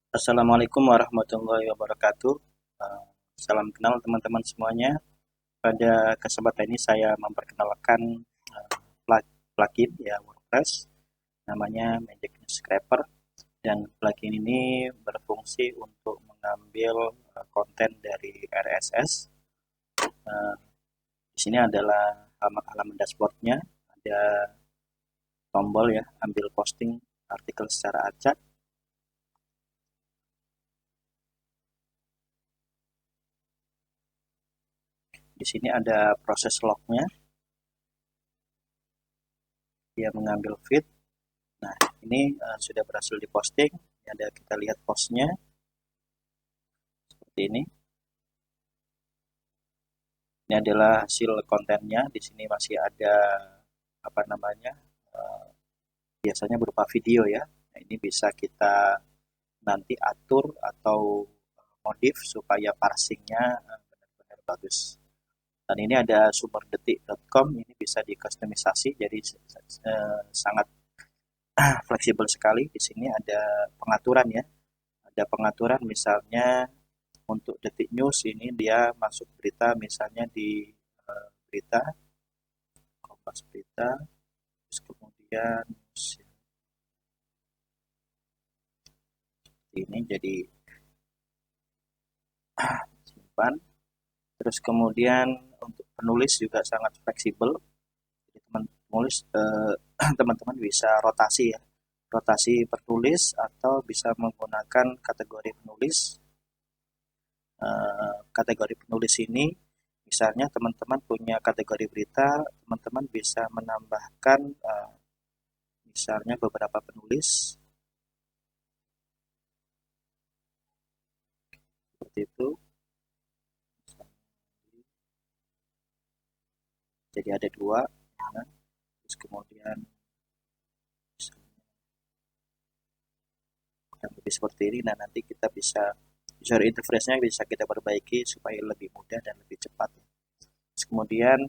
Assalamualaikum warahmatullahi wabarakatuh. Eh, Salam kenal teman-teman semuanya. Pada kesempatan ini saya memperkenalkan eh, plugin ya WordPress, namanya Magic Scraper, dan plugin ini berfungsi untuk mengambil konten dari RSS. Eh, di sini adalah halaman dashboardnya, ada tombol ya, ambil posting artikel secara acak. Di sini ada proses lognya, dia mengambil feed. Nah, ini sudah berhasil diposting. Ada kita lihat postnya seperti ini. Ini adalah hasil kontennya. Di sini masih ada apa namanya? eh, Biasanya berupa video ya. Nah, ini bisa kita nanti atur atau modif supaya parsingnya benar-benar bagus. Dan ini ada sumberdetik.com, ini bisa dikustomisasi, jadi sangat fleksibel sekali. Di sini ada pengaturan ya. Ada pengaturan misalnya untuk Detik News ini dia masuk berita misalnya di berita Kompas Berita, terus kemudian ini jadi simpan, terus kemudian untuk penulis juga sangat fleksibel. Jadi teman penulis teman-teman bisa rotasi ya, rotasi penulis atau bisa menggunakan kategori penulis. Kategori penulis ini misalnya teman-teman punya kategori berita, teman-teman bisa menambahkan misalnya beberapa penulis seperti itu. Jadi ada dua, ya. Terus kemudian yang lebih seperti ini. Nah, nanti kita bisa user interface-nya bisa kita perbaiki supaya lebih mudah dan lebih cepat. Terus kemudian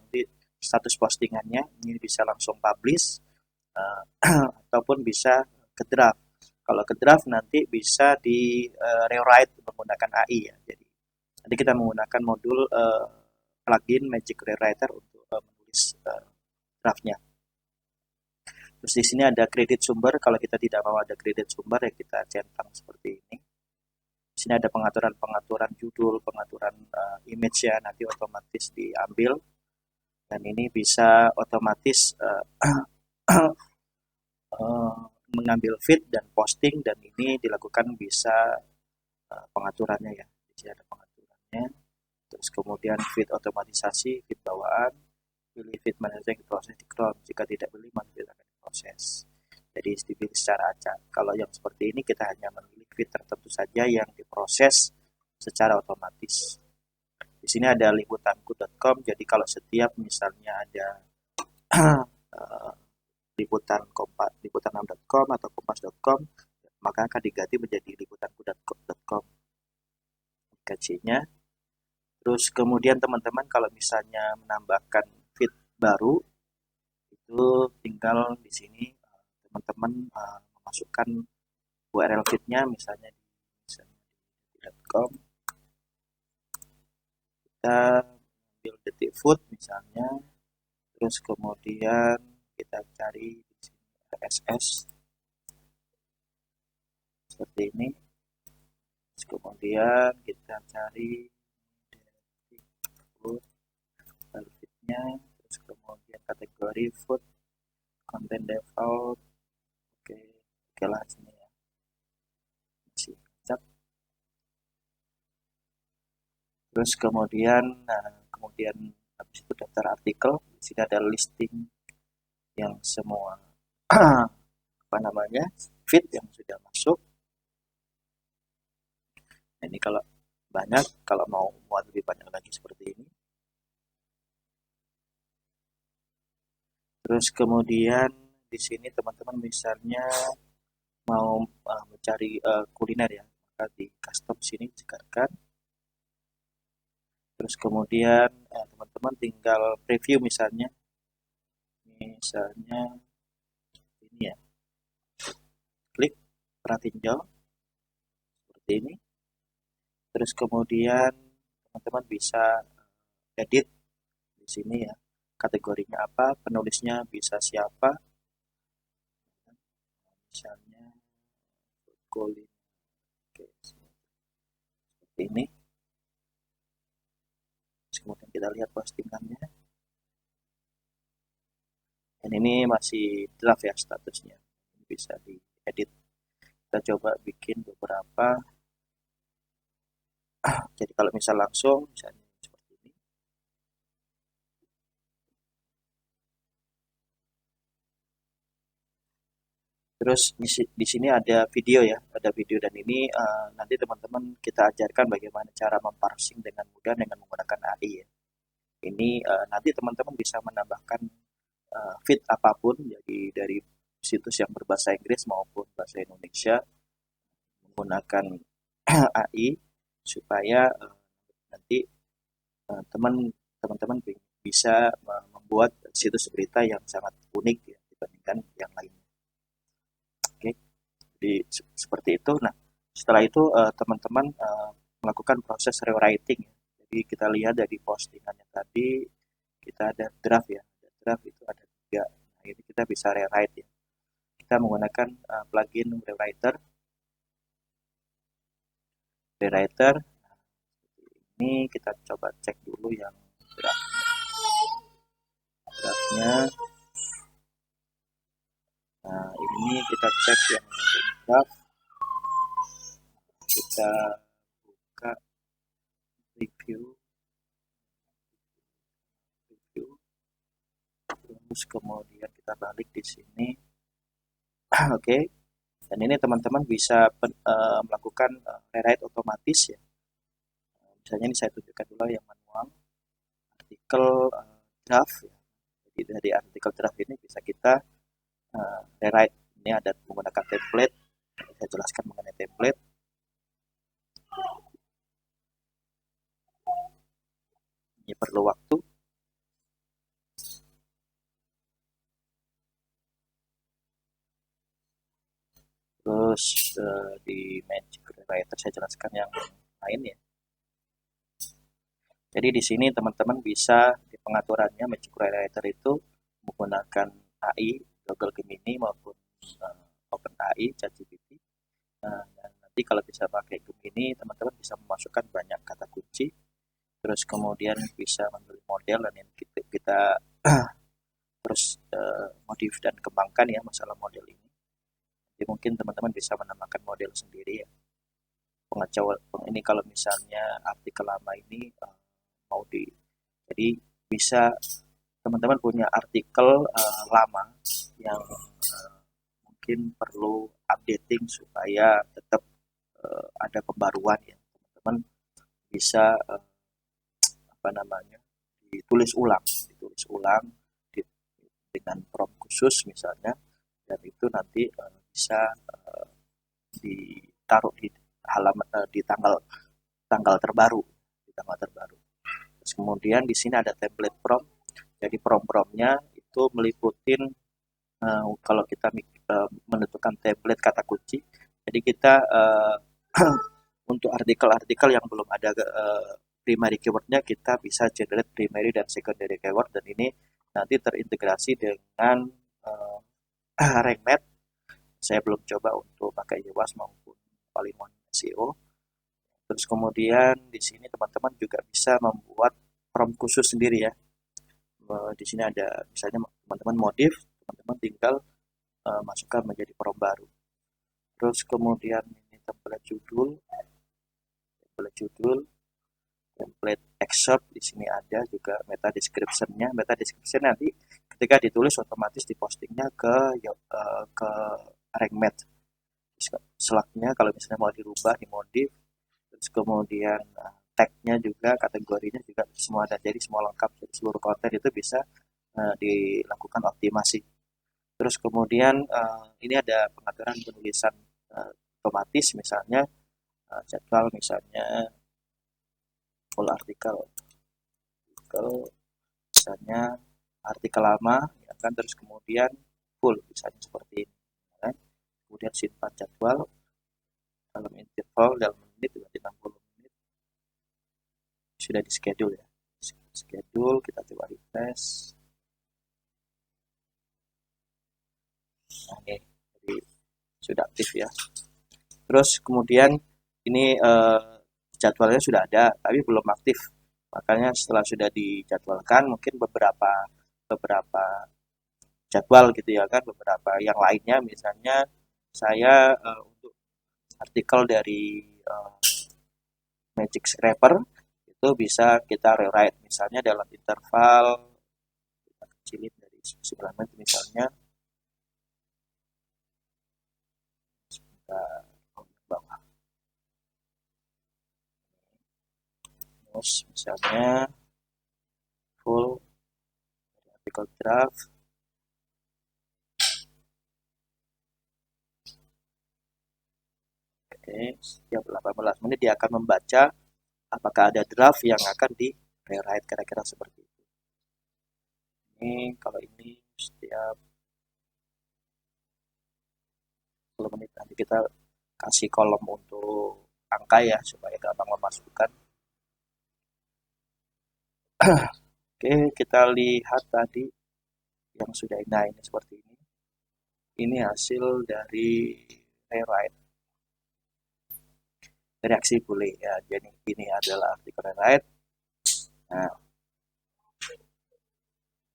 di status postingannya ini bisa langsung publish ataupun bisa ke draft. Kalau ke draft nanti bisa di rewrite menggunakan AI ya. Jadi nanti kita menggunakan modul plugin Magic Rewriter untuk menulis draftnya. Terus di sini ada kredit sumber. Kalau kita tidak mau ada kredit sumber ya kita centang seperti ini. Di sini ada pengaturan judul, pengaturan image ya, nanti otomatis diambil, dan ini bisa otomatis mengambil feed dan posting, dan ini dilakukan bisa pengaturannya ya. Di sini ada pengaturannya. Terus kemudian feed otomatisasi, feed bawaan, pilih feed manager yang proses di Chrome. Jika tidak pilih, maka tidak akan diproses. Jadi dipilih secara acak. Kalau yang seperti ini kita hanya memilih feed tertentu saja yang diproses secara otomatis. Di sini ada liputanku.com. Jadi kalau setiap misalnya ada liputan6.com atau kompas.com, maka akan diganti menjadi liputanku.com gajinya. Terus kemudian teman-teman kalau misalnya menambahkan feed baru, itu tinggal di sini teman-teman memasukkan URL feednya misalnya di .com, kita ambil detik food misalnya, terus kemudian kita cari di sini RSS seperti ini, terus kemudian kita cari detik food feednya, terus kemudian kategori food, content default, oke lah sini ya, masih cek. Terus kemudian kemudian habis itu daftar artikel. Di sini ada listing yang semua apa namanya feed yang sudah masuk. Nah, ini kalau banyak, kalau mau muat lebih banyak lagi seperti ini. Terus kemudian di sini teman-teman misalnya mau mencari kuliner ya, maka di custom sini cekarkan. Terus kemudian teman-teman tinggal preview misalnya ini ya, klik perantinjau. ini. Terus kemudian teman-teman bisa edit di sini ya, kategorinya apa, penulisnya bisa siapa, misalnya Colin. Oke, seperti ini. Terus kemudian kita lihat postingannya, dan ini masih draft ya statusnya, ini bisa diedit. Kita coba bikin beberapa. Jadi kalau misal langsung misalnya seperti ini. Terus di sini ada video ya, ada video, dan ini nanti teman-teman kita ajarkan bagaimana cara memparsing dengan mudah dengan menggunakan AI ya. Ini nanti teman-teman bisa menambahkan feed apapun, jadi dari situs yang berbahasa Inggris maupun bahasa Indonesia menggunakan AI supaya nanti teman-teman bisa membuat situs berita yang sangat unik ya, dibandingkan yang lainnya. Oke, jadi seperti itu. Nah, setelah itu teman-teman melakukan proses rewriting ya. Jadi kita lihat dari postingannya tadi, kita ada draft ya, ada draft itu ada 3. Nah, ini kita bisa rewrite ya. Kita menggunakan plugin rewriter. Nah, ini kita coba cek dulu yang draftnya. Nah, ini kita cek yang draft. Kita buka review, terus kemudian kita balik di sini. Oke, dan ini teman-teman bisa melakukan rewrite otomatis ya. Misalnya ini saya tunjukkan dulu yang manual, artikel draft ya. Jadi dari artikel draft ini bisa kita rewrite. Ini ada menggunakan template, saya jelaskan mengenai template. Ini perlu waktu. Terus di Magic Rewriter saya jelaskan yang lain ya. Jadi di sini teman-teman bisa di pengaturannya Magic Rewriter itu menggunakan AI, Google Gemini maupun OpenAI, ChatGPT. Dan nanti kalau bisa pakai Gemini, teman-teman bisa memasukkan banyak kata kunci. Terus kemudian bisa memilih model, dan ini kita terus modif dan kembangkan ya masalah model ini. Jadi mungkin teman-teman bisa menambahkan model sendiri ya. Pengacauan ini kalau misalnya artikel lama ini mau jadi bisa teman-teman punya artikel lama yang mungkin perlu updating supaya tetap ada pembaruan ya. Teman-teman bisa ditulis ulang dengan prompt khusus misalnya, dan itu nanti bisa ditaruh di halaman di tanggal terbaru. Terus kemudian di sini ada template prompt. Jadi prompt-promptnya itu meliputin kalau kita menentukan template kata kunci. Jadi kita untuk artikel-artikel yang belum ada primary keywordnya, kita bisa generate primary dan secondary keyword, dan ini nanti terintegrasi dengan rank math. Saya belum coba untuk pakai Yoast maupun Polygon SEO. Terus kemudian di sini teman-teman juga bisa membuat prompt khusus sendiri ya. Di sini ada misalnya teman-teman modif, teman-teman tinggal masukkan menjadi prompt baru. Terus kemudian ini template judul, template excerpt, di sini ada juga meta description-nya. Meta description nanti ketika ditulis otomatis dipostingnya ke rank math. Slug-nya kalau misalnya mau dirubah, dimodif, terus kemudian tag-nya juga, kategorinya juga semua ada, jadi semua lengkap. Jadi seluruh konten itu bisa dilakukan optimasi. Terus kemudian ini ada pengaturan penulisan otomatis, misalnya jadwal, misalnya full artikel misalnya artikel lama ya kan, terus kemudian full misalnya seperti ini ya kan? Kemudian simpan jadwal dalam interval interval dalam menit berarti 60 menit sudah di schedule ya. Schedule, kita coba refresh. Nah, ini jadi sudah aktif ya. Terus kemudian ini jadwalnya sudah ada tapi belum aktif. Makanya setelah sudah dijadwalkan mungkin beberapa jadwal gitu ya kan, beberapa yang lainnya misalnya saya untuk artikel dari Magic Scraper itu bisa kita rewrite misalnya dalam interval, kita kecilin dari 9 menit misalnya, sebentar, bawah. Terus misalnya full dari artikel draft. Oke, setiap 18 menit dia akan membaca apakah ada draft yang akan di rewrite, kira-kira seperti itu. Ini kalau ini setiap 10 menit nanti kita kasih kolom untuk angka ya supaya gampang memasukkan. Oke, kita lihat tadi yang sudah ini seperti ini. Ini hasil dari rewrite reaksi bule ya. Jadi ini adalah artikel rewrite. Nah,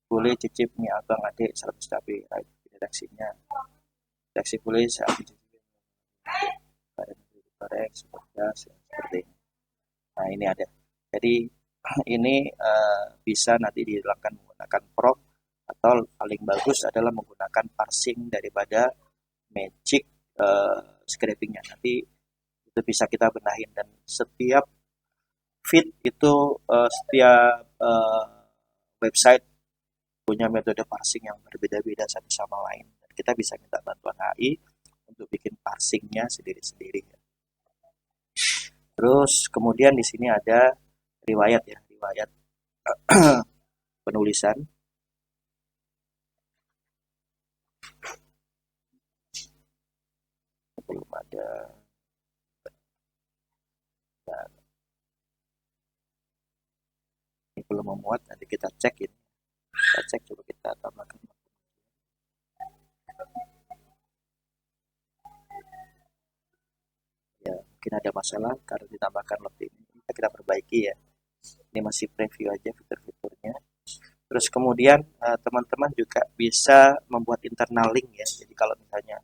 bule cicip mie abang adik 100 cabai, right? Redaksinya reaksi bule saat dicicipi pada goreng seperti ini. Nah, ini ada. Jadi ini bisa nanti dihilangkan menggunakan prompt atau paling bagus adalah menggunakan parsing daripada Magic scrapingnya. Nanti itu bisa kita benahin dan setiap feed itu setiap website punya metode parsing yang berbeda-beda satu sama lain. Dan kita bisa minta bantuan AI untuk bikin parsingnya sendiri-sendiri. Terus kemudian di sini ada riwayat ya, riwayat penulisan. Belum ada. Dan ini belum memuat, nanti kita cek ini. Kita cek, coba kita tambahkan. Ya, mungkin ada masalah karena ditambahkan lebih. Kita perbaiki ya. Ini masih preview aja fitur-fiturnya. Terus kemudian teman-teman juga bisa membuat internal link ya. Jadi kalau misalnya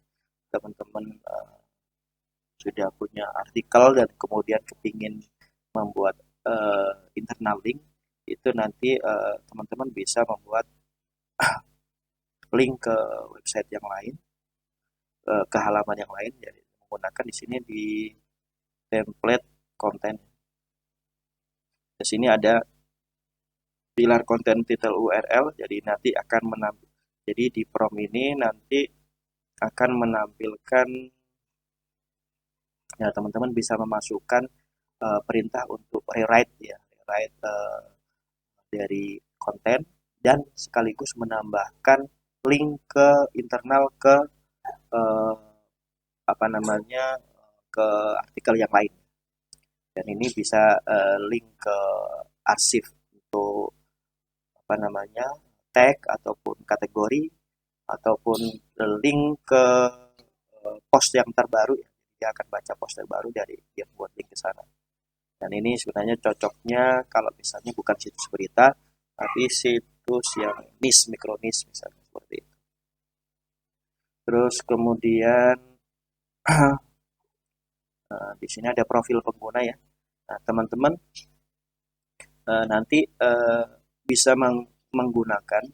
teman-teman sudah punya artikel dan kemudian kepingin membuat internal link, itu nanti teman-teman bisa membuat link ke website yang lain, ke halaman yang lain. Jadi menggunakan di sini di template konten. Di sini ada pilar konten title URL, jadi nanti akan menampil. Jadi di prompt ini nanti akan menampilkan ya, teman-teman bisa memasukkan perintah untuk rewrite ya, rewrite dari konten dan sekaligus menambahkan link ke internal ke apa namanya ke artikel yang lain. Dan ini bisa link ke arsip untuk apa namanya tag ataupun kategori ataupun link ke post yang terbaru ya. Dia akan baca post terbaru dari yang buat link ke sana. Dan ini sebenarnya cocoknya kalau misalnya bukan situs berita tapi situs yang niche, mikro niche misalnya seperti itu. Terus kemudian di sini ada profil pengguna ya. Nah, teman-teman nanti bisa menggunakan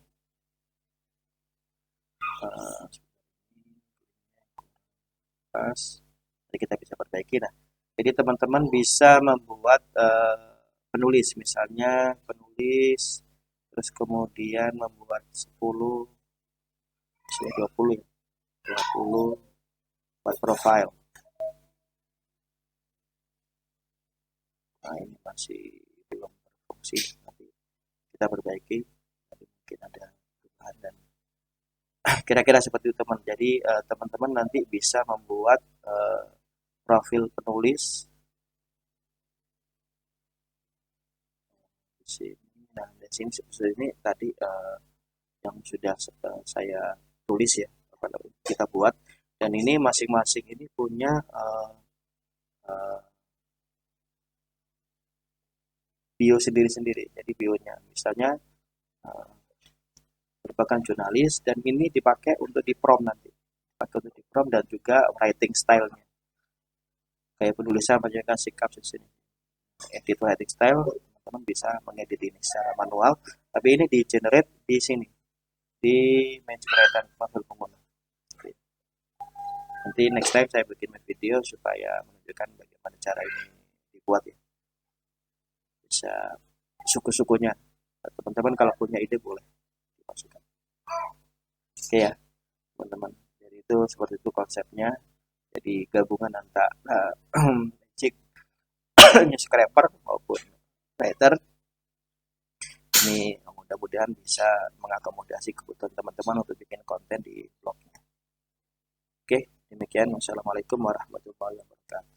jadi kita bisa perbaiki. Nah, jadi teman-teman bisa membuat penulis, misalnya penulis, terus kemudian membuat 10, 20 ya, 20 buat profile. Nah, ini masih belum berfungsi, nanti kita perbaiki, nanti mungkin ada perubahan dan kira-kira seperti itu teman. Jadi teman-teman nanti bisa membuat profil penulis di sini. Nah, di sini ini tadi yang sudah saya tulis ya, kita buat, dan ini masing-masing ini punya uh, bio sendiri-sendiri. Jadi bionya misalnya uh, merupakan jurnalis, dan ini dipakai untuk di prompt nanti, dipakai untuk di prompt dan juga writing style-nya, kayak penulisan menjaga sikap di sini. Edit writing style, teman-teman bisa mengedit ini secara manual, tapi ini di generate di sini, di menyesuaikan profil pengguna. Nanti next time saya bikin video supaya menunjukkan bagaimana cara ini dibuat ya, bisa suku-sukunya. Teman-teman kalau punya ide boleh dimasukkan. Oke ya teman-teman, jadi itu seperti itu konsepnya. Jadi gabungan antara Magic Newscraper maupun Writer ini mudah-mudahan bisa mengakomodasi kebutuhan teman-teman untuk bikin konten di blognya. Oke, demikian. Wassalamualaikum warahmatullahi wabarakatuh.